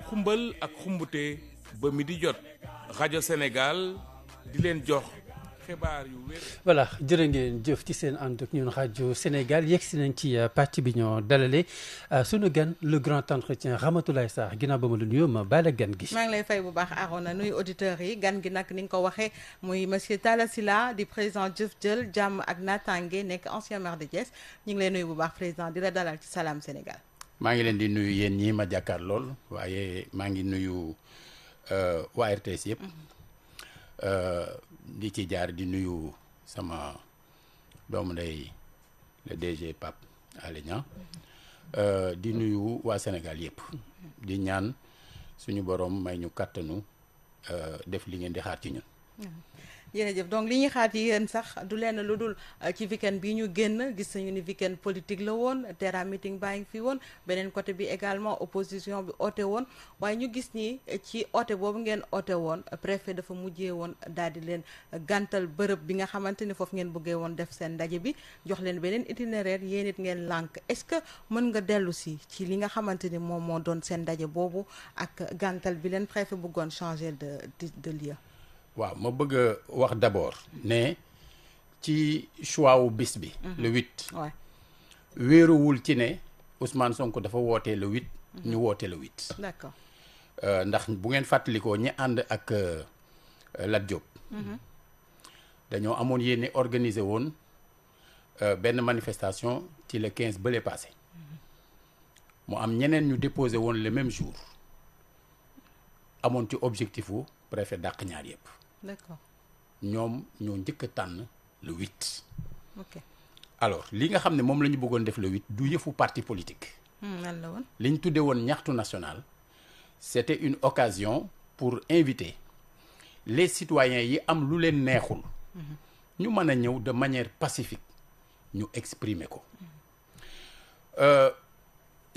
xumbal ak xumbute ba mi di jot rajo Sénégal di leen jox xibaar yu wér. voilà jërë ngeen jëf ci seen ànd ak ñun rajo Sénégal yegg si nañ ci pàcc bi ñoo dalale sunu gan le grand entretien Ramatoulaye Sarr ginnaaw ba ma la nuyoo ma baal gan gi. maa ngi lay fay bu baax Arona nuyu auditeurs yi gan gi nag ni nga ko waxee muy monsieur Talla Sylla di président Jëf Jël jàmm ak naataange nekk ancien maire de Thiès ñu ngi lay nuyu bu baax président di la dalal ci Salam Sénégal. maa ngi leen di nuyu yéen ñii ma jàkkaar lool waaye maa ngi nuyu waa RTS yëpp. di ci jaar di nuyu sama doomu ndey le DG Pape Alé Niang di nuyu waa Sénégal yëpp di ñaan suñu borom may ñu kàttanu def li ngeen di xaar ci ñun. jërëjëf donc li ñuy xaar ci yéen sax du lenn lu dul ci weekend bi ñu génn gis nañu ni weekend politique la woon terrain meeting baa ngi fi woon beneen côté bi également opposition bi oote woon waaye ñu gis ni ci oote boobu ngeen oote woon préfet dafa mujjee woon daal di leen gàntal bërëb bi nga xamante ni foofu ngeen bëggee woon def seen ndaje bi jox leen beneen itinéraire yéen it ngeen lànk est-ce que mën nga dellu si ci li nga xamante ni moom moo doon seen ndaje boobu ak gàntal bi leen préfet bëggoon changer de lieu. waaw ma bëgg a wax d'abord ne ci choix wu bis bi. le 8. waaw wéeruwul ci ne Ousmane Sonko dafa wootee le 8. ñu woote le 8. d'accord. ndax bu ngeen fàttalikoo ñi ànd ak Lat Diop. dañoo amoon yéene organiser woon benn manifestation ci le 15 bële passé mu am ñeneen ñu déposé woon le même jour amoon ci objectif wu préfet dàq ñaar yëpp. d'accord. ñoom ñoo njëkk a tànn le 8. ok. alors li nga xam ne moom la ñu bëggoon def le 8 du yëfu parti politique. lan la woon. li ñu tuddee woon ñaxtu national c'était une occasion pour inviter les citoyens yi am lu leen neexul. ñu mën a ñëw de manière pacifique ñu exprimer ko.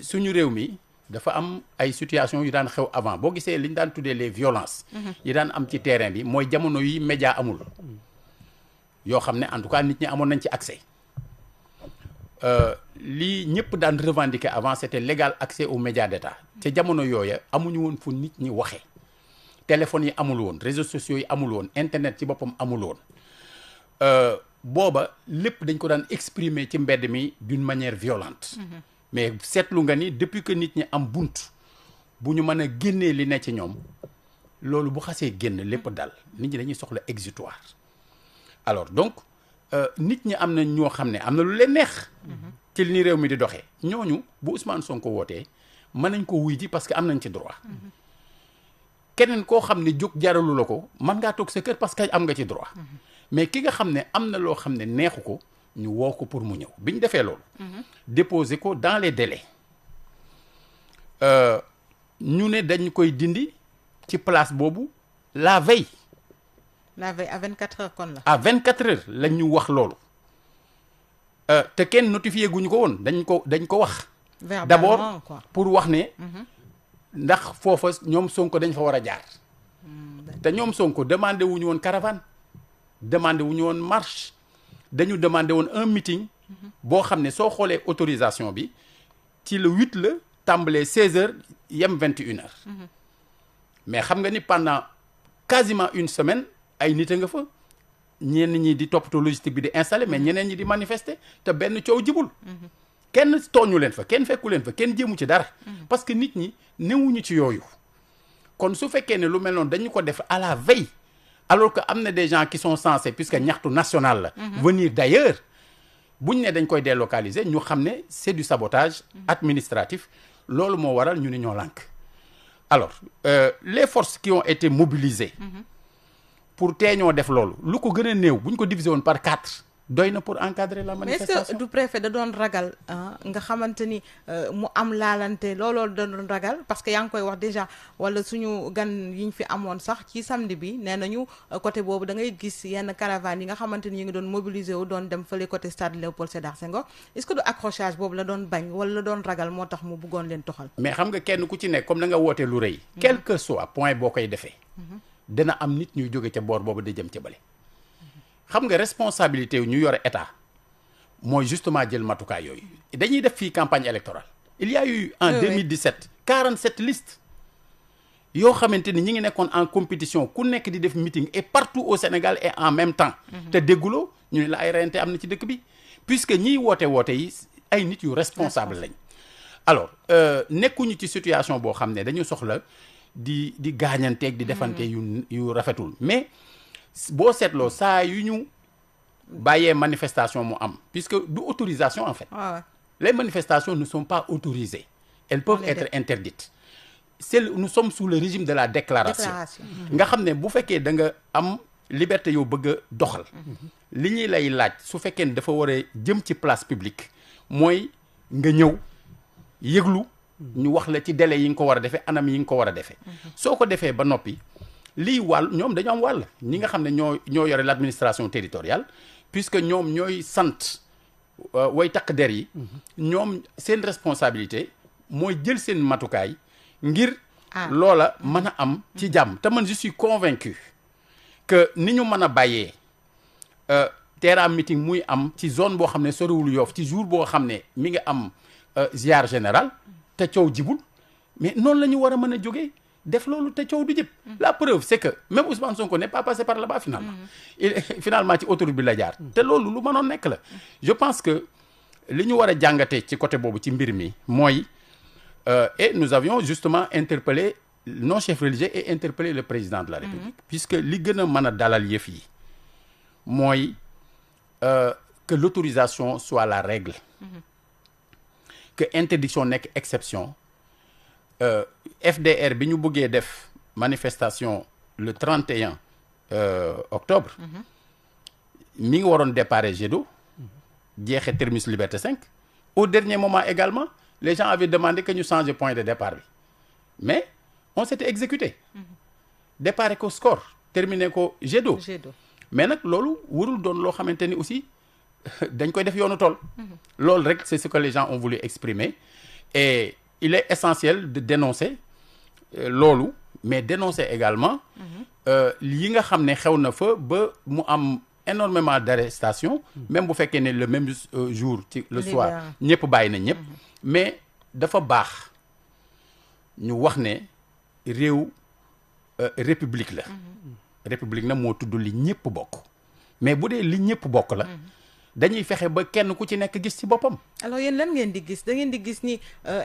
suñu réew mi dafa am ay situation yu daan xew avant boo gisee li ñu daan tuddee les violences. yi daan am ci terrain bi mooy jamono yi média amul. yoo xam ne en tout cas nit ñi amoon nañ ci accès. lii ñëpp daan revendiquer avant c'était l'égal accès aux médias d'État. te jamono yooya amuñu woon fu nit ñi waxee. téléphones yi amul woon réseaux sociaux yi amul woon internet ci boppam amul woon. booba lépp dañ ko daan exprimer ci mbedd mi d'une manière violente. mais seetlu nga ni depuis que nit ñi am bunt bu ñu mën a génnee li ne ci ñoom loolu bu xasee génn lépp dal nit ñi dañuy soxla exutoire. alors donc nit ñi am na ñoo xam ne am na lu leen neex. ci ni réew mi di doxee ñooñu bu Ousmane Sonko wootee mën nañ ko wuy ji parce que am nañ ci droit. keneen koo xam ne jóg jaralu la ko mën ngaa toog sa kër parce que am nga ci droit. mais ki nga xam ne am na loo xam ne neexu ko ñu woo ko pour mu ñëw bi ñu defee loolu. déposer ko dans les délais. ñu ne dañ koy dindi ci place boobu la veille. la veille à 24 heures kon la. à 24 heures lañ ñu wax loolu. te kenn notifié guñu ko woon dañ ko wax. d'abord pour wax ne. ndax foofa ñoom Sonko dañ fa war a jaar. te ñoom Sonko demandé wuñu woon caravane. demandé wuñu woon marche. dañu demandé woon un meeting. boo xam ne soo xoolee autorisation bi ci le 8 la tàmbalee 16h yem 21h. mais xam nga ni pendant quasiment une semaine ay nit a nga fa ñenn ñi di toppatoo logistique bi di installer mais ñeneen ñi di manifester te benn coow jibul. kenn tooñu leen fa kenn fekku leen fa kenn jéemu ci dara. parce que nit ñi newuñu ci yooyu. kon su fekkee ne lu mel noonu dañu ko def à la veille. alors que am na des gens qui sont censés puisque ñaxtu national la. venir d'ailleurs buñ ne dañ koy délocaliser ñu xam ne c'est du sabotage administratif loolu moo waral ñu ne ñoo lànk. alors les forces qui ont été mobilisées. pour tee ñoo def loolu lu ko gën a néew bu ñu ko diviser woon par 4 doy na pour encadrer la manifestation. mais est-ce que du préfet da doon ragal nga xamante ni mu am laalante looloo da doon ragal parce que yaa ngi koy wax déjà wala suñu gan yi ñu fi amoon sax ci samedi bi nee nañu côté boobu da ngay gis yenn caravane yi nga xamante ni ñu ngi doon mobiliser wu doon dem fële côté stade Léopold Sédar Senghor est-ce que du accrochage boobu la doon bañ wala la doon ragal moo tax mu bëggoon leen toxal. mais xam nga kenn ku ci nekk comme da nga wootee lu rëy. quel que soit point boo koy defee. dina am nit ñuy jóge ca boor boobu di jëm ca bële. xam nga responsabilité yu ñu yore état mooy justement jël matukaay yooyu dañuy def fii campagne électorale il y a eu en 2017 47 listes yoo xamante ni ñi ngi nekkoon en compétition ku nekk di def meeting et partout au Sénégal et en même temps te dégguloo ñu ne la ay reyante am na ci dëkk bi puisque ñiy woote yi ay nit yu responsable lañ alors nekkuñu ci situation boo xam ne dañu soxla di gaañanteeg di defante yu rafetul mais boo seetloo saa yu ñu bàyyee manifestation mu am puisque du autorisation en fait les manifestations ne sont pas autorisées elles peuvent être interdites nous sommes sous le régime de la déclaration nga xam ne bu fekkee da nga am liberté yow bëgg a doxal li ñuy lay laaj su fekkee ne dafa war a jëm ci place publique mooy nga ñëw yëglu ñu wax la ci délai yi nga ko war a defee anam yi nga ko war a defee soo ko defee ba noppi lii wàll ñoom dañoo am wàll ñi nga xam ne ñoo yore l'administration territoriale puisque ñoom ñooy sant way takk der yi ñoom seen responsabilité mooy jël seen matukaay ngir loola mën a am ci jàmm te man je suis convaincu que ni ñu mën a bàyyee terrain meeting muy am ci zone boo xam ne soriwul Yoff ci jour boo xam ne mi ngi am ziar général te coow jibul mais noonu la ñu war a mën a jógee def loolu te coow du jib la preuve c'est que même Ousmane Sonko n'est pas passé par là-bas finalement ci autoroute bi la jaar te loolu lu mënoon nekk la je pense que li ñu war a jàngatee ci côté boobu ci mbir mi mooy et nous avions justement interpellé nos chefs religieux et interpellé le président de la République puisque li gën a mën a dalal yëf yi mooy que l'autorisation soit la règle que interdiction nekk exception FDR bi ñu bëggee def manifestation le 31 octobre mi ngi waroon déparé Jet d'eau jeexe terminus Liberté 5 au dernier moment également les gens avaient demandé que ñu changer point de départ bi mais on s'était exécuté déparé ko Score terminé ko Jet d'eau mais nag loolu warul doon loo xamante ni aussi dañ koy def yoonu tool loolu rek c'est ce que les gens ont voulu exprimer et il est essentiel de dénoncer loolu mais dénoncer également yi nga xam ne xew na fa ba mu am énormément d'arrestations même bu fekkee ne le même jour ci le soir ñëpp bàyyi na ñëpp mais dafa baax ñu wax ne réew république la république na moo tudd li ñëpp bokk mais bu dee li ñëpp bokk la dañuy fexe ba kenn ku ci nekk gis ci boppam. alors yéen lan ngeen di gis da ngeen di gis ni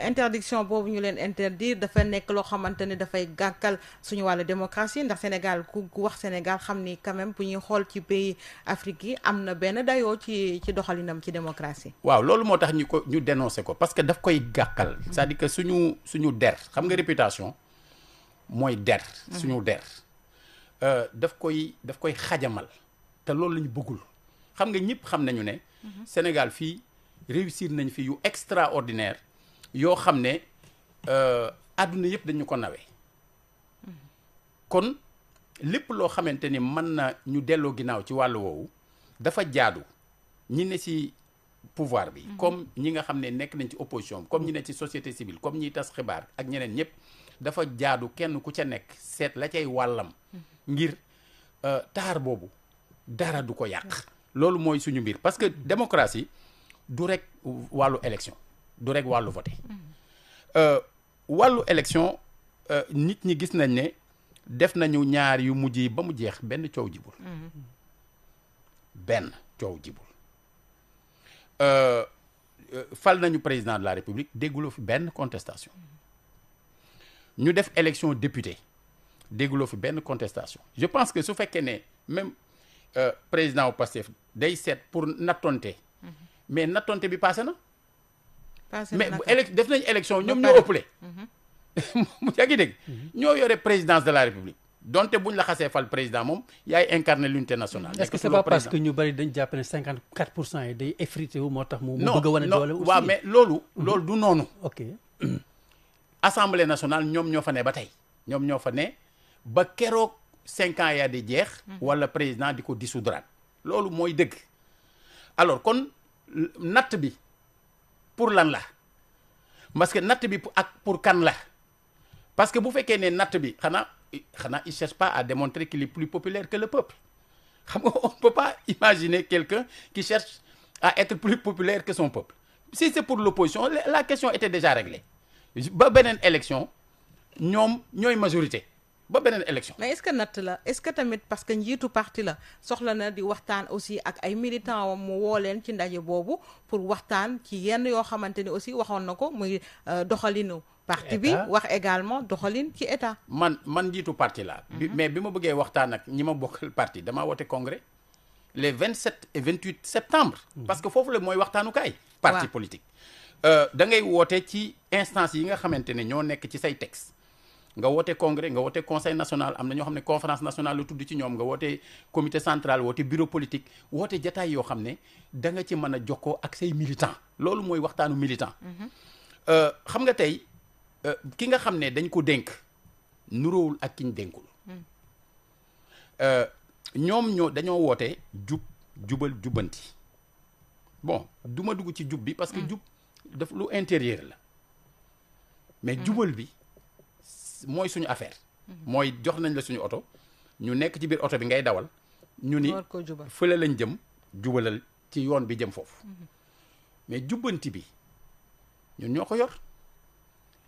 interdiction boobu ñu leen interdire dafa nekk loo xamante ne dafay gàkkal suñu wàllu démocratie ndax Sénégal ku wax Sénégal xam ni quand même bu ñuy xool ci pays Afrique yi am na benn dayoo ci doxalinam ci démocratie. waaw loolu moo tax ñu dénoncer ko parce que daf koy gàkkal. c'est-à-dire que suñu der xam nga réputation mooy der. suñu der daf koy xajamal te loolu la ñu bëggul. xam nga ñëpp xam nañu ne Sénégal fii réussir nañ fi yu extraordinaire yoo xam ne àdduna yëpp dañu ko nawee kon lépp loo xamante ni mën na ñu delloo ginnaaw ci wàllu woowu dafa jaadu ñi ne ci pouvoir bi comme ñi nga xam ne nekk nañ ci opposition comme ñi ne ci société civile comme ñiy tas xibaar ak ñeneen ñëpp dafa jaadu kenn ku ca nekk seet la cay wàllam ngir taar boobu dara du ko yàq loolu mooy suñu mbir parce que démocratie du rek wàllu élection du rek wàllu voté wàllu élection nit ñi gis nañ ne def nañu ñaar yu mujj yi ba mu jeex benn coow jibul fal nañu président de la République dégguloo fi benn contestation ñu def élection député dégguloo fi benn contestation je pense que su fekkee ne même président au Pastef day seet pour nattonte mais nattonte bi passé na mais def nañ élection ñoom ñoo ëppale yaa ngi dégg ñoo yore présidence de la République donte buñ la xasee fal président moom yaay incarner l'unité nationale. est-ce que c'est pas parce que ñu bari dañ jàpp ne 54% yi day effrité wu moo tax mu bëgg a wane doole aussi waaw mais loolu du noonu. ok assemblée nationale ñoom ñoo fa ne ba tey ñoom ñoo fa ne ba keroog 5 ans yaa di jeex. wala président di ko dissoudre loolu mooy dëgg. alors kon natt bi pour lan la parce que natt bi ak pour kan la parce que bu fekkee ne natt bi xanaa il cherche pas à démontrer qu'il est plus populaire que le peuple xam nga on peut pas imaginer quelqu'un qui cherche à être plus populaire que son peuple si c'est pour l'opposition la question était déjà réglée ba beneen élection ñoom ñooy majorité ba beneen élection. mais est-ce que natt la est-ce que tamit parce que njiitu parti la soxla na di waxtaan aussi ak ay militants wam mu woo leen ci ndaje boobu pour waxtaan ci yenn yoo xamante ni aussi waxoon na ko muy doxalinu parti bi wax également doxalin ci état. man njiitu parti la mais bi ma bëggee waxtaan ak ñi ma bokkal parti damaa woote congrès les 27 et 28 septembre. parce que foofu la mooy waxtaanukaay. parti politique. da ngay woote ci instance yi nga xamante ne ñoo nekk ci say texte nga woote congrès nga woote conseil national am na ñoo xam ne conférence nationale la tudd ci ñoom nga woote comité central woote bureau politique woote jataay yoo xam ne da nga ci mën a jokkoo ak say militant loolu mooy waxtaanu militant. xam nga tey ki nga xam ne dañ ko dénk nuróowul ak ki ñu dénkul. ñoom dañoo woote jubal jubbanti bon du ma dugg ci jub bi parce que jub daf lu intérieur la mais jubal bi mooy suñu affaire. mooy jox nañ la suñu oto ñu nekk ci biir oto bi ngay dawal. ñu ni fële lañ jëm jubalal ci yoon bi jëm foofu. mais jubbanti bi ñun ñoo ko yor.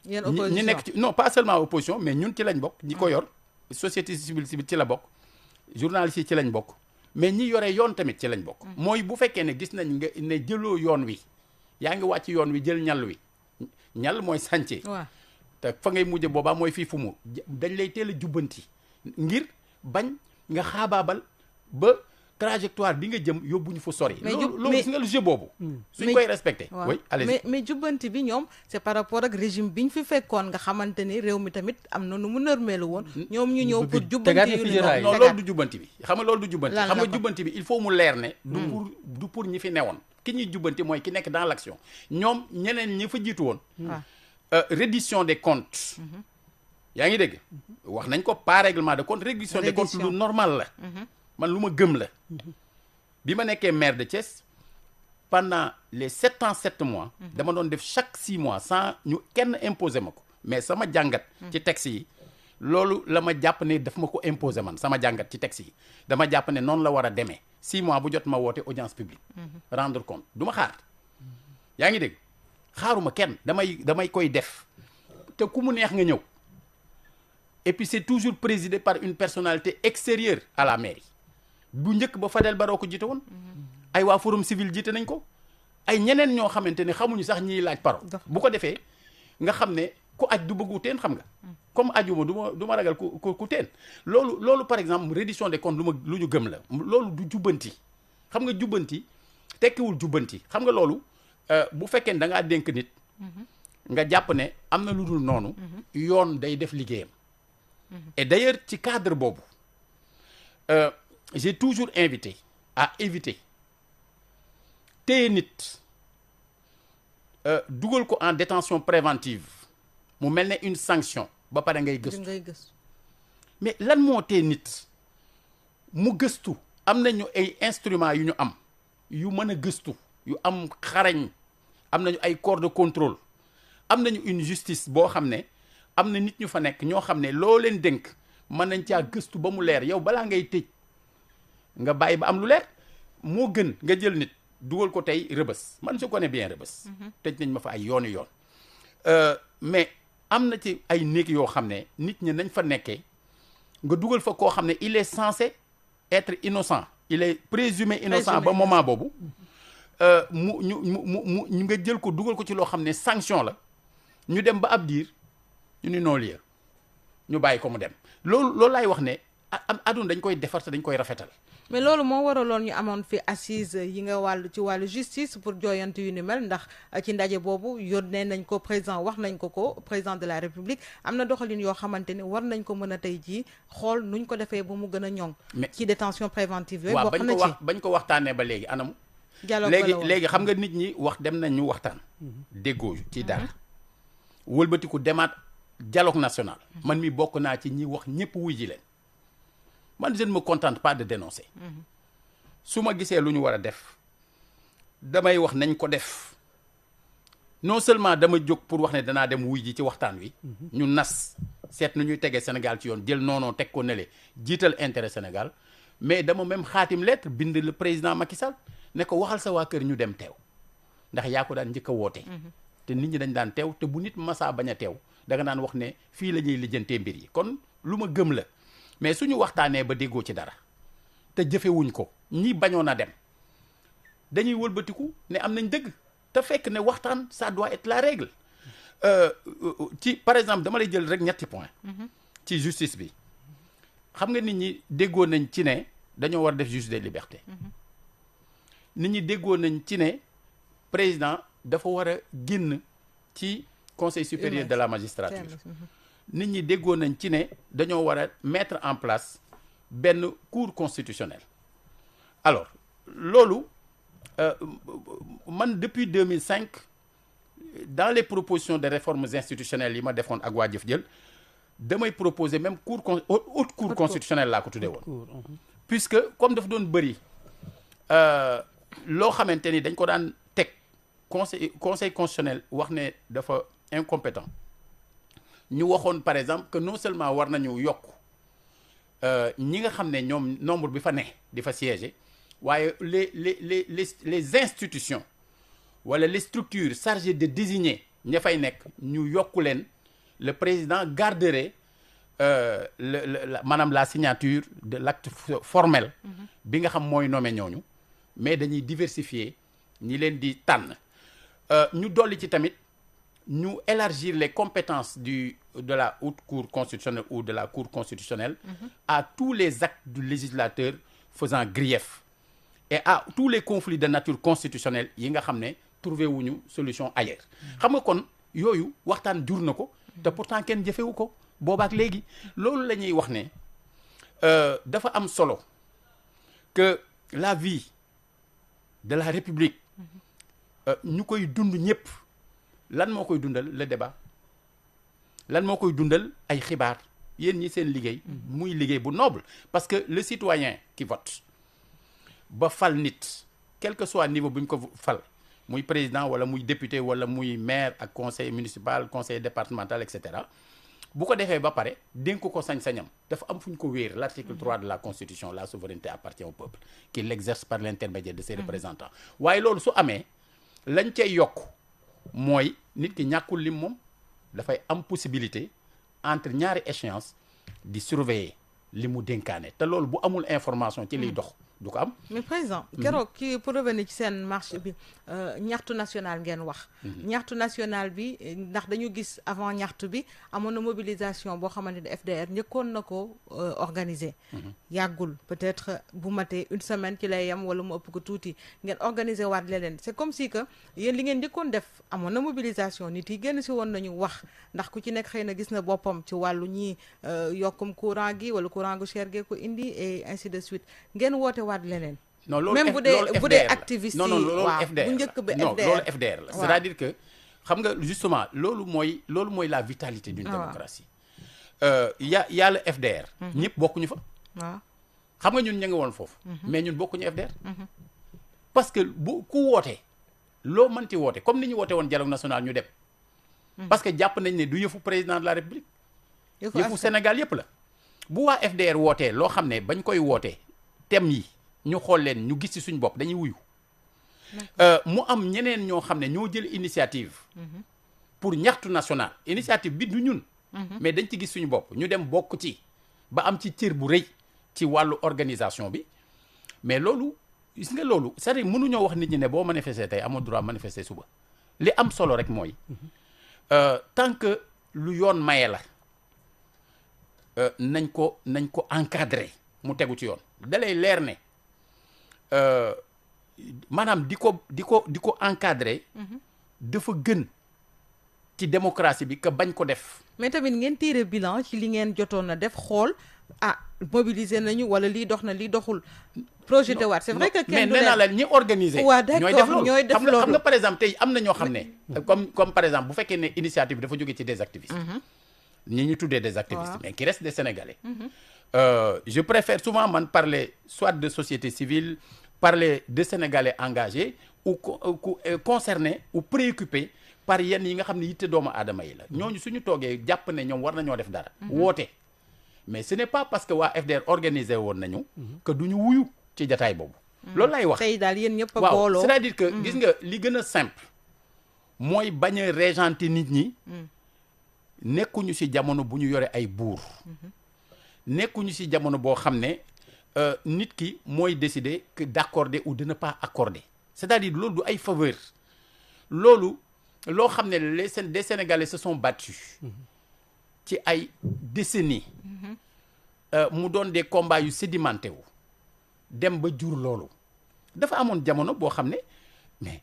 yéen opposition ñi nekk ci non pas seulement opposition mais ñun ci lañ bokk. ñi ko yor société civile ci la bokk. journalistes yi ci lañ bokk. mais ñi yore yoon tamit ci lañ bokk. mooy bu fekkee ne gis nañ nga ne jëloo yoon wi yaa ngi wàcc yoon wi jël ñal wi ñal mooy sànce. te fa ngay mujje boobaa mooy fii fu mu dañ lay teel a jubbanti ngir bañ nga xaabaabal ba trajectoire bi nga jëm yóbbuñu fa sori. loolu gis nga le jeu boobu. suñ koy respecté. oui allez mais jubbanti bi ñoom c'est par rapport ak régime bi ñu fi fekkoon nga xamante ni réew mi tamit am na nu mu nërmeelu woon. ñoom ñu ñëw pour jubbanti yu non loolu du jubbanti bi xam nga loolu du jubbanti. xam nga jubbanti bi il faut mu leer ne. du pour ñi fi newoon. ki ñuy jubbanti mooy ki nekk dans l'action ñoom ñeneen ñi fa jiitu woon. reddition des comptes. yaa ngi dégg. wax nañ ko pas règlement de compte reddition des comptes lu normal la. man lu ma gëm la. bi ma nekkee maire de Thiès pendant les 7 ans 7 mois. dama doon def chaque 6 mois sans ñu kenn imposer ma ko. mais sama jàngat. ci texte yi loolu la ma jàpp ne daf ma ko imposer man sama jàngat ci texte yi dama jàpp ne noonu la war a demee 6 mois bu jot ma woote audience publique. rendre compte du ma xaar. yaa ngi dégg. xaaruma kenn damay koy def te ku mu neex nga ñëw et puis c'est toujours présidé par une personnalité extérieure à la mairie bu njëkk ba Fadel Barro ko jiite woon ay waa forum civil jiite nañ ko ay ñeneen ñoo xamante ne xamuñu sax ñiy laaj parole bu ko defee nga xam ne ku aj du bëggu teen xam nga comme ajuma du ma ragal ku teen loolu par exemple reddition des comptes lu ñu gëm la loolu du jubbanti xam nga jubbanti tekkiwul jubbanti xam nga loolu bu fekkee ne da ngaa dénk nit nga jàpp ne am na lu dul noonu yoon day def liggéeyam et d'ailleurs ci cadre boobu j'ai toujours invité à éviter téye nit dugal ko en détention préventive mu mel ne une sanction ba pare ngay gëstu mais lan moo téye nit mu gëstu am nañu ay instruments yu ñu am yu mën a gëstu yu am xarañ am nañu ay corps de contrôle am nañu une justice boo xam ne am na nit ñu fa nekk ñoo xam ne loo leen dénk mën nañ caa gëstu ba mu leer yow balaa ngay tëj nga bàyyi ba am lu leer moo gën nga jël nit dugal ko tey Rebeuss man je connais bien Rebeuss tëj nañ ma fa ay yooni yoon mais am na ci ay néeg yoo xam ne nit ñi nañ fa nekkee nga dugal fa koo xam ne il est censé être innocent il est présumé innocent ba moment boobu ñu nga jël ko dugal ko ci loo xam ne sanction la ñu dem ba ab diir ñu ni non lieu ñu bàyyi ko mu dem loolu laay wax ne àdduna dañ koy defar te dañ koy rafetal. mais loolu moo waraloon ñu amoon fi assise yi nga ci wàllu justice pour jooyante yu ni mel ndax ci ndaje boobu yónnee nañ ko président wax nañ ko président de la république am na doxalin yoo xamante ni war nañ ko mën a tey jii xool nuñ ko defee ba mu gën a ñoŋ. ci détention préventive yooyu. bokk na ci bañ ko waxtaanee ba léegi anamu. léegi xam nga nit ñi wax dem nañ ñu waxtaan. déggoo ci dara. wëlbatiku demaat dialogue national. man mi bokk naa ci ñi wax ñëpp wuy ji leen. man je ne me contente pas de dénoncer. su ma gisee lu ñu war a def damay wax nañ ko def non seulement dama jóg pour wax ne danaa dem wuy ji ci waxtaan wi. ñu nas seet nu ñuy tegee Sénégal ci yoon jël noonoo teg ko nele jiital intérêt Sénégal mais dama même xaatim lettre bind le président Macky Sall ne ko waxal sa waa kër ñu dem teew ndax yaa ko daan njëkk a woote. te nit ñi dañ daan teew te bu nit masaa bañ a teew da nga naan wax ne fii la ñuy lijjantee mbir yi kon lu ma gëm la mais suñu waxtaanee ba déggoo ci dara te jëfewuñ ko ñi bañoon a dem dañuy wëlbatiku ne am nañ dëgg te fekk ne waxtaan ça doit être la règle ci par exemple dama lay jël rek ñetti point ci justice bi xam nga nit ñi déggoo nañ ci ne dañoo war def juge des libertés nit ñi déggoo nañ ci ne président dafa war a génn ci conseil supérieur de la magistrature nit ñi déggoo nañ ci ne dañoo war a mettre en place benn cour constitutionnelle alors loolu man depuis 2005 dans les propositions de réformes institutionnelles yi ma defoon ak waa Jëf Jël damay proposer même haute cour constitutionnelle laa ko tuddee woon puisque comme dafa doon bëri loo xamante ni dañ ko daan teg conseil constitutionnel wax ne dafa incompétent ñu waxoon par exemple que non seulement war nañu yokk ñi nga xam ne ñoom nombre bi fa ne di fa siéger waaye les institutions wala les structures chargées de désigner ña fay nekk ñu yokku leen le président garderait maanaam la signature de l'acte formel bi nga xam mooy nommé ñooñu mais dañuy diversifier ñi leen di tànn ñu dolli ci tamit ñu élargir les compétences de la haute cour constitutionnelle ou de la cour constitutionnelle à tous les actes du législateur faisant grief et à tous les conflits de nature constitutionnelle yi nga xam ne trouvé wuñu solution ailleurs xam nga kon yooyu waxtaan jur na ko te pourtant kenn jëfewu ko boobaak léegi loolu la ñuy wax ne dafa am solo que la vie de la République ñu koy dund ñëpp lan moo koy dundal le débat lan moo koy dundal ay xibaar yéen ñi seen liggéey muy liggéey bu noble parce que le citoyen qui vote ba fal nit quel que soit niveau bu ñu ko fal muy président wala muy député wala muy maire ak conseil municipal conseil départemental et cetera bu ko defee ba pare dénk ko sañ-sañam dafa am fu ñu ko wéer l'article 3 de la constitution la souveraineté appartient au peuple qui l'exerce par l'intermédiaire de ses représentants waaye loolu su amee lañ cay yokk mooy nit ki ñàkkul lim moom dafay am possibilité entre ñaari échéance di surveiller li mu dénkaane te loolu bu amul information ci liy dox du ko am. mais président keroog kii pour revenir ci seen marche bi ñaxtu national ngeen wax. ñaxtu national bi ndax dañu gis avant ñaxtu bi amoon na mobilisation boo xamante ne FDR njëkkoon na ko organiser. yàggul peut-être bu matee une semaine ci lay yem wala mu ëpp ko tuuti ngeen organiser waat leneen c'est comme si que yéen li ngeen njëkkoon def amoon na mobilisation nit yi génn si woon nañu wax ndax ku ci nekk xëy na gis na boppam ci wàllu ñi yokkum courant gi wala courant gu cher gee ko indi et ainsi de suite ngeen woote waat leneen. non loolu même bu dee activiste yi loolu FDR bu njëkk ba non loolu FDR la c'est-à-dire que xam nga justement loolu mooy la vitalité d'une démocratie y a le FDR ñëpp bokkuñu fa waaw xam nga ñun ña nga woon foofu mais ñun bokkuñu FDR parce que bu ku wootee loo mënti woote comme ni ñu woote woon dialogue national ñu dem parce que jàpp nañ ne du yëfu président de la République yëfu Sénégal yëpp la bu waa FDR wootee loo xam ne bañ koy wootee thème yi ñu xool leen ñu gis ci suñ bopp dañuy wuyu mu am ñeneen ñoo xam ne ñoo jël initiative pour ñaxtu national initiative bi du ñun mais dañ ci gis suñu bopp ñu dem bokk ci ba am ci cër bu rëy ci wàllu organisation bi mais loolu gis nga loolu c'est-à-dire mënuñoo wax nit ñi ne boo manifester tey amoo droit manifester suba li am solo rek mooy tant que lu yoon maye la nañ ko encadrer mu tegu ci yoon dalay leer ne maanaam di ko encadrer dafa gën ci démocratie bi que bañ ko def. mais tamit ngeen tirer bilan ci li ngeen jotoon na def xool mobiliser nañu wala lii dox na lii doxul. projeté waat c'est vrai que kenn du mais nee naa la ñi organiser. waaw d'accord ñooy def loolu xam nga par exemple tey am na ñoo xam ne. comme par exemple bu fekkee ne initiative dafa jóge ci des activistes. ñi ñu tuddee des activistes. mais qui restent des Sénégalais. Je préfère souvent man parler soit de société civile parler de Sénégalais engagés ou concernés ou préoccupés par yenn yi nga xam ne yitte doomu aadama yi la. ñooñu suñu toogee jàpp ne ñoom war nañoo def dara. woote mais ce n'est pas parce que waa FDR organisé woon nañu. que duñu wuyu ci jataay boobu. loolu lay wax tey daal yéen ñëpp a booloo waaw c'est-à-dire que gis nga li gën a simple mooy bañ a régenter nit ñi. nekkuñu ci jamono bu ñu yore ay buur nekkuñu ci jamono boo xam ne nit ki mooy décider que d'accorder ou de ne pas accorder c'est-à-dire loolu du ay faveur loolu loo xam ne des Sénégalais se sont battus ci ay décennies mu doon des combats yu sédimenté wu dem ba jur loolu dafa amoon jamono boo xam ne mais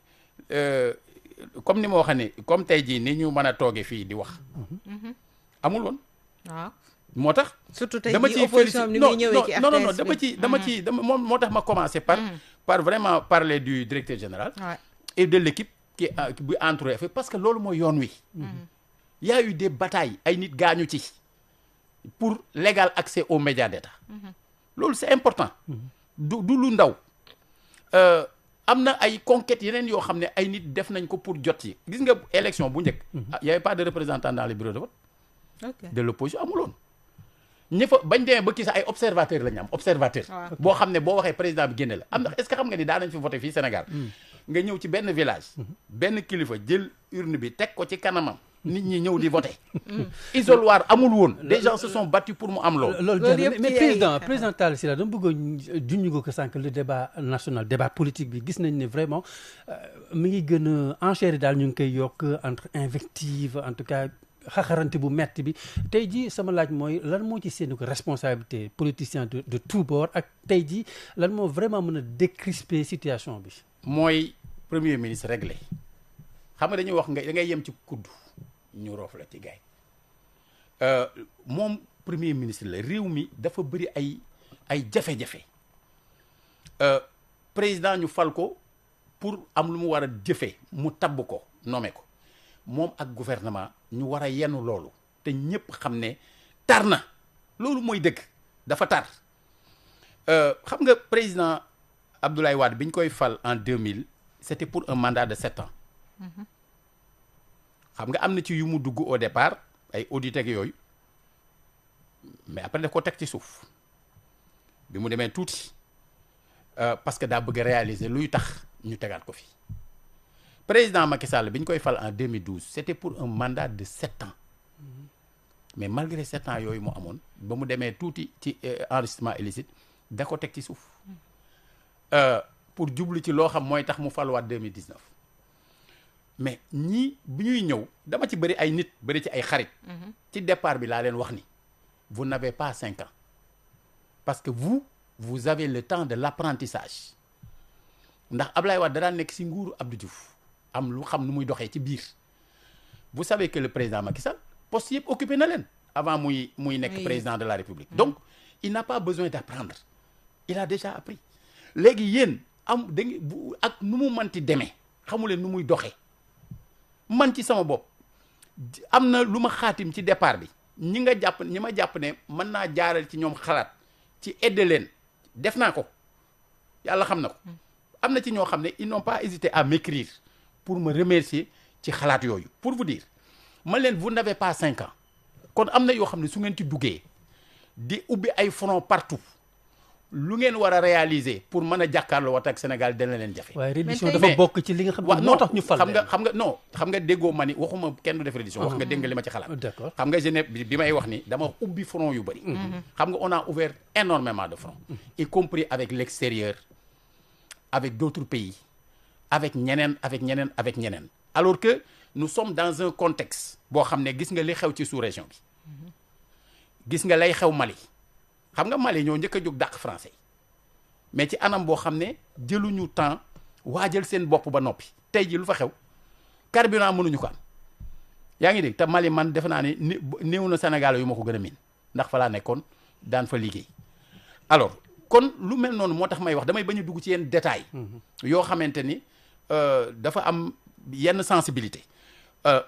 comme ni ma waxee ne comme tey jii ni ñu mën a toogee fii di wax amul woon waaw moo tax surtout tey dama jii ciy opposition ni muy ñëwee ci RTS non dama ci moom moo tax ma commencer par vraiment parler du directeur général et de l'équipe qui bi entouré parce que loolu mooy yoon wi y a eu des batailles ay nit gaañu ci pour l'égal accès aux médias d'État loolu c'est important du lu ndaw am na ay conquêtes yeneen yoo xam ne ay nit def nañ ko pour jot yi gis nga élection bu njëkk y avait pas de représentant dans les bureaux de vote de l'opposition amuloon ñi fa bañ demee ba kii sax ay observateur la ñu am observateur boo xam ne boo waxee président bi génne la am na est-ce que xam nga ni daa nañ fi voté fii Sénégal nga ñëw ci benn village benn kilifa jël urne bi teg ko ci kanamam nit ñi ñëw di voter isoloir amul woon des gens se sont battus pour mu am loolu mais président Talla Sylla dama bëggoon junñu ko sànq le débat national débat politique bi gis nañ ne vraiment mi ngi gën a enchérir daal ñu ngi koy yokk entre invective en tout cas xaxarante bu metti bi tey jii sama laaj mooy lan moo ci seen ko responsabilité politicien de tout bord ak tey jii lan moo vraiment mën a décrisper situation bi mooy premier ministre réglé xam nga dañuy wax nga da ngay yem ci kudd ñu roof la ci gaay moom premier ministre la réew mi dafa bëri ay jafe-jafe président ñu fal ko pour am lu mu war a jëfee mu tabb ko nommé ko moom ak gouvernement ñu war a yenu loolu te ñëpp xam ne tar na loolu mooy dëgg dafa tar xam nga président Abdoulaye Wade bi ñu koy fal en 2000 c'était pour un mandat de 7 ans xam nga am na ci yu mu dugg au départ ay audit ak yooyu mais après daf ko teg ci suuf bi mu demee tuuti parce que daa bëgg a réaliser luy tax ñu tegaat ko fi président Macky Sall bi ñu koy fal en 2012 c'était pour un mandat de 7 ans mais malgré 7 ans yooyu mu amoon ba mu demee tuuti ci enrichissement illicite da ko teg ci suuf pour jublu ci loo xam mooy tax mu faluwaat 2019 mais ñii bi ñuy ñëw dama ci bëri ay nit bëri ci ay xarit ci départ bi laa leen wax ni vous n'avez pas 5 ans parce que vous avez le temps de l'apprentissage ndax Ablaye Wade da daan nekk ci nguuru Abdou Diouf am lu xam nu muy doxee ci biir vous savez que le président Macky Sall poste yëpp occupé na leen avant muy nekk président de la République donc il n'a pas besoin d'apprendre il a déjà appris léegi yéen am da nga ak nu mu manti demee xamu leen nu muy doxee man ci sama bopp am na lu ma xaatim ci départ bi ñi ma jàpp ne mën naa jaaral ci ñoom xalaat ci aider leen def naa ko yàlla xam na ko am na ci ñoo xam ne ils n'ont pas hésité à m'écrire pour me remercier ci xalaat yooyu pour vous dire man leen vous n'avez pas 5 ans kon am na yoo xam ne su ngeen ci duggee di ubbi ay front partout lu ngeen war a réaliser pour mën a jàkkaarloo wat ak Sénégal dana leen jafe. waaye reddition dafa bokk ci li nga xam ne moo tax ñu fal xam nga déggoo ma ni waxuma kenn du def reddition wax nga dégg nga li ma ci xalaat. d'accord xam nga jeune bi may wax ni dama ubbi front yu bëri. xam nga on a ouvert énormément de fronts. y compris avec l'extérieur avec d'autres pays avec ñeneen. alors que nous sommes dans un contexte boo xam ne gis nga li xew ci sous-région bi gis nga lay xew Mali. xam nga Mali ñoo njëkk a jóg dàq français mais ci anam boo xam ne jëluñu temps waajal seen bopp ba noppi tey ji lu fa xew carburant mënuñu ko am yaa ngi dégg te Mali man defe naa ne néew na Sénégal yu ma ko gën a miin ndax fa laa nekkoon daan fa liggéey alors kon lu mel noonu moo tax may wax damay bañ a dugg ci yenn détails yoo xamante ni dafa am yenn sensibilité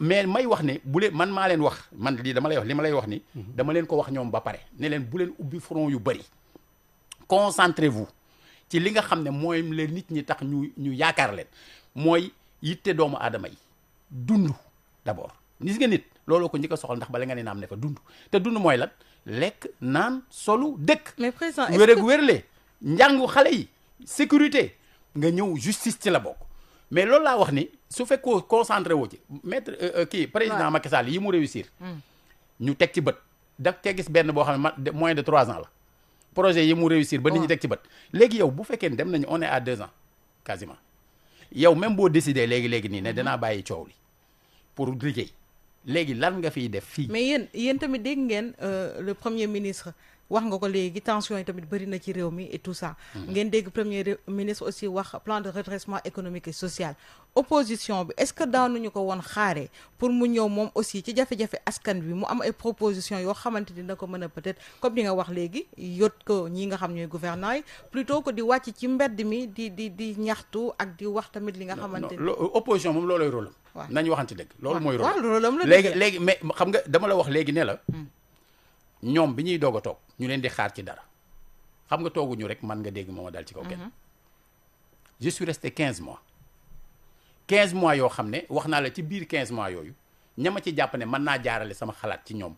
mais may wax ne bu leen man maa leen wax man lii dama lay wax li ma lay wax ni dama leen ko wax ñoom ba pare ne leen bu leen ubbi front yu bëri concentrez-vous ci li nga xam ne mooy leen nit ñi tax ñu yaakaar leen mooy yitte doomu aadama yi dund d'abord gis nga nit looloo ko njëkk a soxal ndax bala nga ne naam ne fa dund te dund mooy lan lekk naan solu dëkk mais président wér ak wérle njàngu xale yi sécurité nga ñëw justice ci la bokk mais loolu laa wax ni su fekkoo concentré woo ci maître président Macky Sall yi mu réussir ñu teg ci bët daf cee gis benn boo xam ne moins de 3 ans la projet yi mu réussir ba nit ñi teg ci bët léegi yow bu fekkee ne dem nañu on est à 2 ans quasiment yow même boo décidé léegi nii ne danaa bàyyi coow li pour liggéey léegi lan nga fiy def fii. mais yéen tamit dégg ngeen le premier ministre wax nga ko léegi tension yi tamit bëri na ci réew mi et tout ça. ngeen dégg premier ministre aussi wax plan de redressement économique et social. opposition bi est-ce que daanuñu ko woon xaaree pour mu ñëw moom aussi ci jafe-jafe askan bi mu am ay propositions yoo xamante dina ko mën a peut-être comme di nga wax léegi yot ko ñi nga xam ñooy gouvernants yi plutôt que di wàcc ci mbedd mi di ñaxtu ak di wax tamit li nga xamante ni. opposition moom loolooy rôle am. waaw nañu waxante dëgg. loolu mooy rôle am léegi mais xam nga dama la wax léegi ne la. ñoom bi ñuy doog a toog ñu leen di xaar ci dara xam nga tooguñu rek man nga dégg mooma dal ci kaw kenn. je suis resté 15 mois 15 mois yoo xam ne wax naa la ci biir 15 mois yooyu ñama ci jàpp ne mën naa jaarale sama xalaat ci ñoom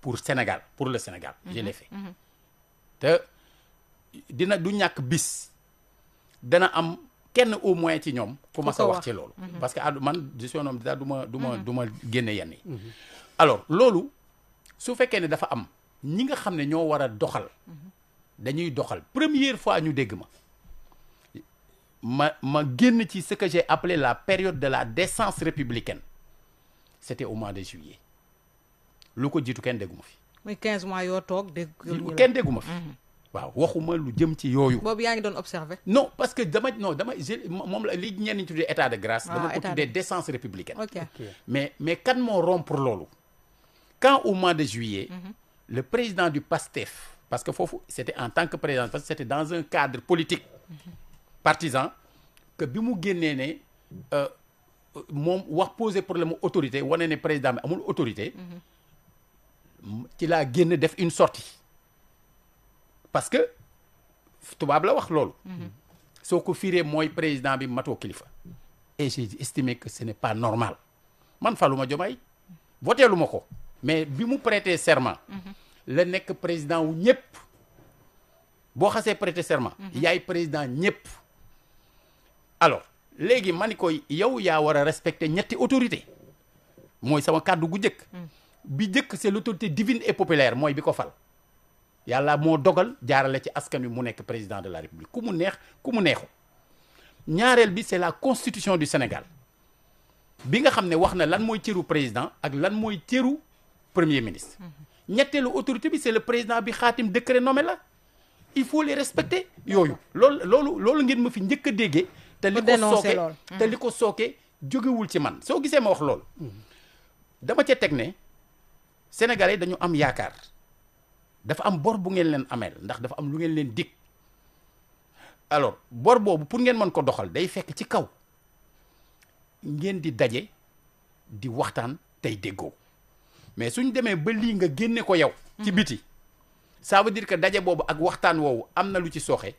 pour Sénégal pour le Sénégal. je l'ai fait te dina du ñàkk bis dana am kenn au moins ci ñoom. ku ma sa wax ci loolu. parce que man je suis un homme d'état du ma génne yenn yi. alors loolu. su fekkee ne dafa am ñi nga xam ne ñoo war a doxal dañuy doxal première fois ñu dégg ma génn ci ce que j'ai appelé la période de la décence républicaine c'était au mois de juillet lu ko jiitu kenn dégguma fi. muy 15 mois yoo toog dégg. kenn dégguma fi. waaw waxuma lu jëm ci yooyu. boobu yaa ngi doon observer. non parce que dama moom la li ñenn ñi tuddee état de grâce. dama ko tuddee décence républicaine. mais kan moo rompre loolu. Quand au mois de juillet, le président du PASTEF, parce que c'était en tant que président, parce que c'était dans un cadre politique partisan, que bi mu génnee ne moom wax poser problème autorité wane ne président bi amul autorité, ci laa génn def une sortie parce que tubaab la wax loolu. soo ko firee mooy président bi matoo kilifa. et j'ai estimé que ce n'est pas normal man faluma Diomaye voteelu ma ko. mais bi mu prêter serment la nekk président wu ñëpp boo xasee prêter serment yaay président ñëpp alors léegi ma ni ko yow yaa war a respecter ñetti autorité mooy sama kàddu gu njëkk bi njëkk c'est l'autorité divine et populaire mooy bi ko fal yàlla moo dogal jaarale ci askan wi mu nekk président de la république ku mu neex ku mu neexu ñaareel bi c'est la constitution du Sénégal bi nga xam ne wax na lan mooy cëru président ak lan mooy cëru premier ministre ñetteelu autorité bi c'est le président bi xaatim décret nommé la il faut les respecter yooyu loolu ngeen ma fi njëkk a déggee te li ko sooke jógewul ci man soo gisee ma wax loolu dama ca teg ne sénégalais dañu am yaakaar dafa am bor bu ngeen leen ameel ndax dafa am lu ngeen leen dig alors bor boobu pour ngeen mën ko doxal day fekk ci kaw ngeen di daje di waxtaan tey déggoo mais suñ demee ba lii nga génne ko yow ci biti ça veut dire que daje boobu ak waxtaan woowu am na lu ci sooxe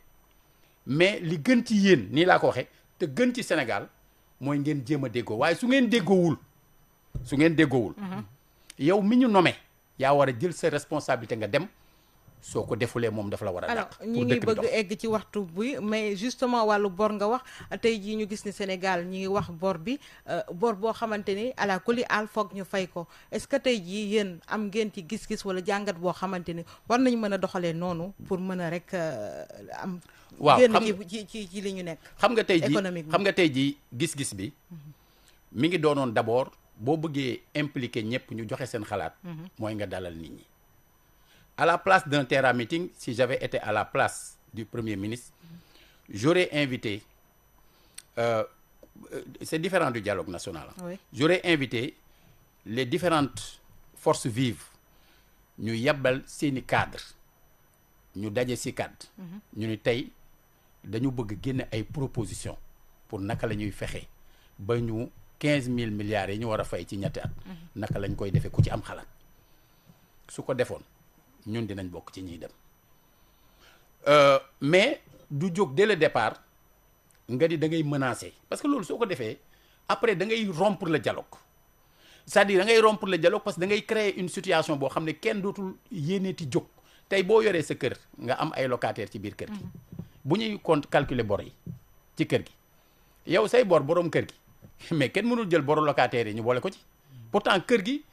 mais li gën ci yéen nii laa ko waxee te gën ci Sénégal mooy ngeen jéem a déggoo waaye su ngeen déggoowul yow mi ñu nommé yaa war a jël sa responsabilité nga dem soo ko defulee moom dafa la war a dàq. alors ñi ngi bëgg egg ci waxtu bi mais justement wàllu bor nga wax tey jii ñu gis ni Sénégal ñi ngi wax bor bi bor boo xamante ni ala kulli al foog ñu fay ko est-ce que tey jii yéen am ngeen ci gis-gis wala jàngat boo xamante ni war nañ mën a doxalee noonu pour mën a rek am. waaw génn ci li ñu nekk. xam nga tey jii gis-gis bi mi ngi doonoon d'abord boo bëggee impliquer ñëpp ñu joxe seen xalaat. mooy nga dalal nit ñi. à la place d'un terrain meeting, si j'avais été à la place du Premier ministre, j'aurais invité, c'est différent du dialogue national, oui. J'aurais invité les différentes forces vives, ñu yebal seeni cadre ñu daje ci cadre ñu ni tey dañu bëgg génne ay propositions pour naka la ñuy fexe ba ñu 15 000 milliards yi ñu war a fay ci ñetti at naka lañ koy defee ku ci am xalaat su ko defoon ñun dinañ bokk ci ñuy dem mais du jóg dès le départ nga di da ngay menacer parce que loolu soo ko defee après da ngay rompre le dialogue c'est-à-dire da ngay rompre le dialogue parce que da ngay créer une situation boo xam ne kenn dootul yéeneeti jóg tey boo yoree sa kër nga am ay locataires ci biir kër gi bu ñuy compte calculer bor yi ci kër gi yow say bor boroom kër gi mais kenn mënul jël boru locataires yi ñu boole ko ci pourtant kër gi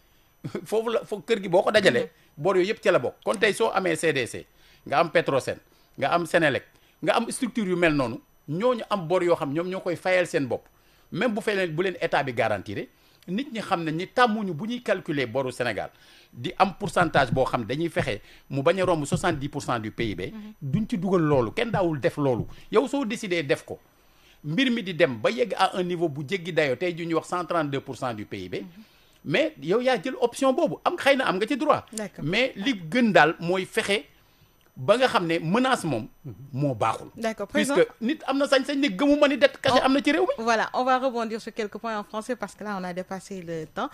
foofu la foofu kër gi boo ko dajalee bor yooyu yëpp ca la bokk. kon tey soo amee CDC nga am Petrosen nga am Senelec nga am structure yu mel noonu ñooñu am bor yoo xam ñoom ñoo koy fayal seen bopp même bu leen état bi garantiré nit ñi xam ne ñi tàmmuñu bu ñuy calculer boru Sénégal di am pourcentage boo xam dañuy fexe mu bañ a romb 70% du PIB. duñ ci dugal loolu kenn daawul def loolu yow soo décidé def ko mbir mi di dem ba yegg à un niveau bu jéggi dayoo tey ju ñuy wax 132% du PIB. mais yow yaa jël option boobu am xëy na am nga ci droit. mais li gën daal mooy fexe ba nga xam ne menace moom moo baaxul. D'accord, puisque nit am na sañ-sañ ne gëmuma ni dette cachée am na ci réew mi. Voilà, on va rebondir sur quelques points en français parce que là on a dépassé le temps.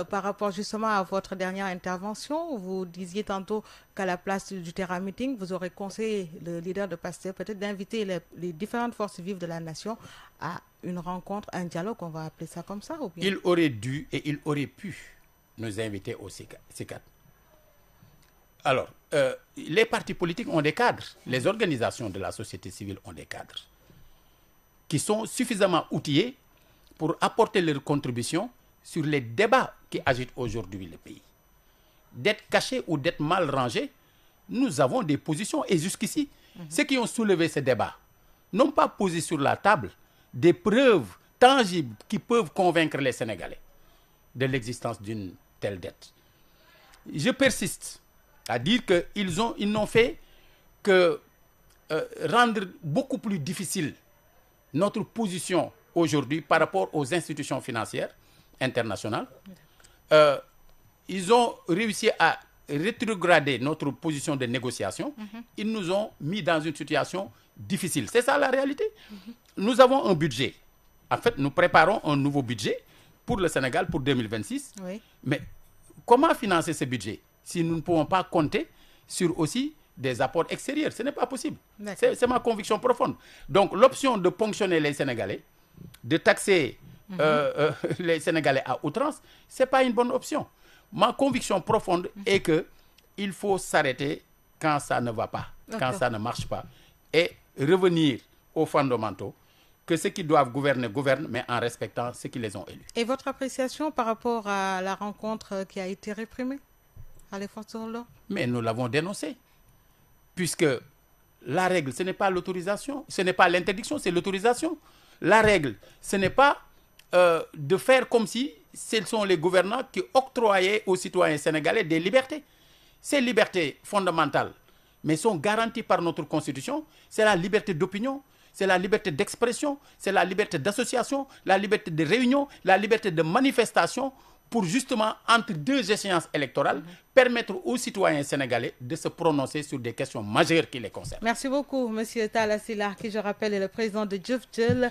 Par rapport justement à votre dernière intervention, vous disiez tantôt qu'à la place du Terra Meeting, vous aurez conseillé le leader de PASTEF peut-être d'inviter les différentes forces vives de la nation à une rencontre, un dialogue, on va appeler ça comme ça ou bien? Il aurait dû et il aurait pu nous inviter au CICAD. Alors, les partis politiques ont des cadres, les organisations de la société civile ont des cadres qui sont suffisamment outillés pour apporter leur contribution sur les débats qui agitent aujourd'hui le pays. D'être cachés ou d'être mal rangés, nous avons des positions et jusqu'ici, ceux qui ont soulevé ce débat n'ont pas posé sur la table des preuves tangibles qui peuvent convaincre les Sénégalais de l'existence d'une telle dette. Je persiste à dire qu'ils n'ont fait que rendre beaucoup plus difficile notre position aujourd'hui par rapport aux institutions financières internationales. Ils ont réussi à rétrograder notre position de négociation. Ils nous ont mis dans une situation difficile. C'est ça la réalité. Nous avons un budget. En fait, nous préparons un nouveau budget pour le Sénégal pour 2026. Oui. Mais comment financer ce budget si nous ne pouvons pas compter sur aussi des apports extérieurs? Ce n'est pas possible. C'est ma conviction profonde. Donc, l'option de ponctionner les Sénégalais, de taxer les Sénégalais à outrance, ce n'est pas une bonne option. Ma conviction profonde est qu'il faut s'arrêter quand ça ne va pas, quand ça ne marche pas, et revenir aux fondamentaux, que ceux qui doivent gouverner gouvernent, mais en respectant ceux qui les ont élus. Et votre appréciation par rapport à la rencontre qui a été réprimée à les forces de l'ordre? Mais nous l'avons dénoncé, puisque la règle, ce n'est pas l'autorisation, ce n'est pas l'interdiction, c'est l'autorisation. La règle, ce n'est pas de faire comme si ce sont les gouvernants qui octroyaient aux citoyens sénégalais des libertés. Ces libertés fondamentales, mais sont garanties par notre Constitution, c'est la liberté d'opinion, c'est la liberté d'expression, c'est la liberté d'association, la liberté de réunion, la liberté de manifestation, pour justement, entre deux échéances électorales, permettre aux citoyens sénégalais de se prononcer sur des questions majeures qui les concernent. Merci beaucoup, Monsieur Talla Sylla, qui, je rappelle, est le président de Jëf Jël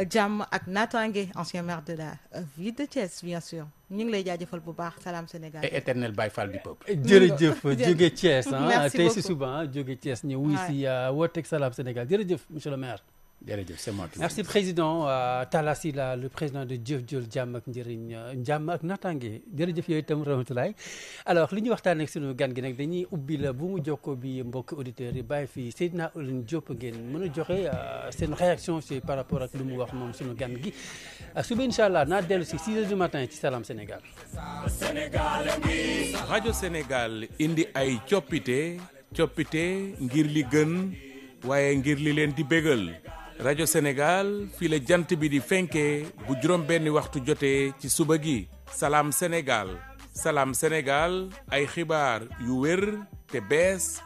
Jàmm ak Natangué, ancien maire de la ville de Thiès, bien sûr. ñu ngi lay jaajëfal bu baax Salam Sénégal. Et éternel Baye Fall du peuple. jërëjëf jóge Thiès merci tey si suba jóge Thiès ñëw wuy si wooteeg Salam Sénégal jërëjëf monsieur le maire. jërëjëf c'est moi. Merci président Talla Sylla le président de Jëf Jël Jàmm ak Jàmm ak Natangué jërëjëf yooyu itam Ramatoulaye. Alors li ñu waxtaan ak sunu gan gi nag dañuy ubbi la bu mu jokkoo bi mbokk auditeurs yi bàyyi fii Seydina Oulin Diop ngeen mën a joxe seen réaction ci par rapport ak lu mu wax moom sunu gan gi suba incha allah naa dellu si 6 heures du matin ci Salam Sénégal. rajo Sénégal indi ay coppite ngir li gën waaye ngir li leen di bégal. rajo Sénégal fii la jant bi di fenkee bu juróom benni waxtu jotee ci suba gi. Salam Sénégal ay xibaar yu wér te bees